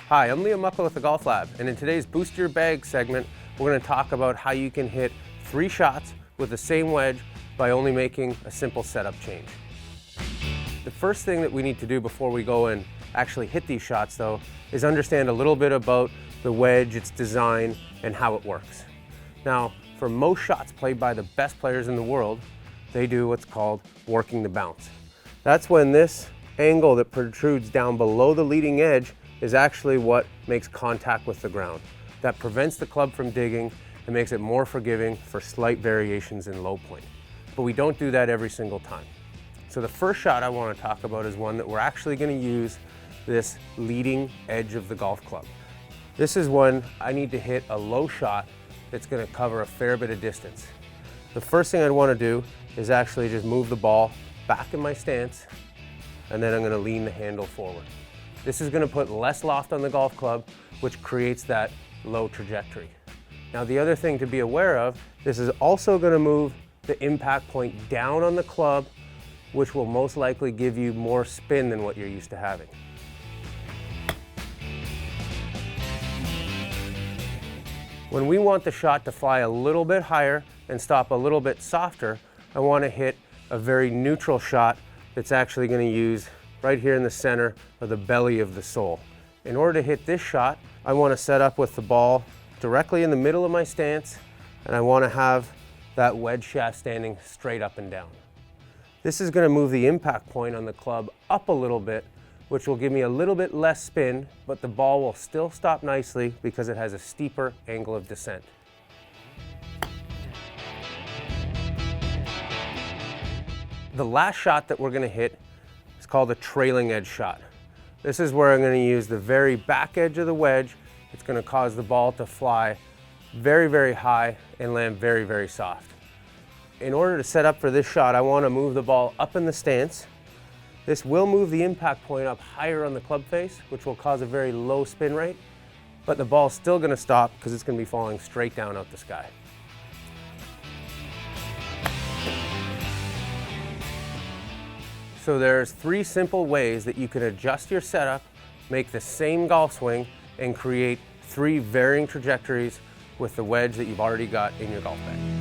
Hi, I'm Mucklow with the Golf Lab, and in today's Boost Your Bag segment, we're going to talk about how you can hit 3 shots with the same wedge by only making a simple setup change. The first thing that we need to do before we go and actually hit these shots, though, is understand a little bit about the wedge, its design, and how it works. Now, for most shots played by the best players in the world, they do what's called working the bounce. That's when this angle that protrudes down below the leading edge is actually what makes contact with the ground. That prevents the club from digging and makes it more forgiving for slight variations in low point. But we don't do that every single time. So the first shot I want to talk about is one that we're actually going to use this leading edge of the golf club. This is when I need to hit a low shot that's going to cover a fair bit of distance. The first thing I'd want to do is actually just move the ball back in my stance, and then I'm going to lean the handle forward. This is going to put less loft on the golf club, which creates that low trajectory. Now, the other thing to be aware of, this is also going to move the impact point down on the club, which will most likely give you more spin than what you're used to having. When we want the shot to fly a little bit higher and stop a little bit softer, I want to hit a very neutral shot that's actually going to use right here in the center of the belly of the sole. In order to hit this shot, I want to set up with the ball directly in the middle of my stance, and I want to have that wedge shaft standing straight up and down. This is going to move the impact point on the club up a little bit, which will give me a little bit less spin, but the ball will still stop nicely because it has a steeper angle of descent. The last shot that we're going to hit is called a trailing edge shot. This is where I'm going to use the very back edge of the wedge. It's going to cause the ball to fly very, very high and land very, very soft. In order to set up for this shot, I want to move the ball up in the stance. This will move the impact point up higher on the club face, which will cause a very low spin rate, but the ball's still going to stop because it's going to be falling straight down out the sky. So there's 3 simple ways that you can adjust your setup, make the same golf swing, and create 3 varying trajectories with the wedge that you've already got in your golf bag.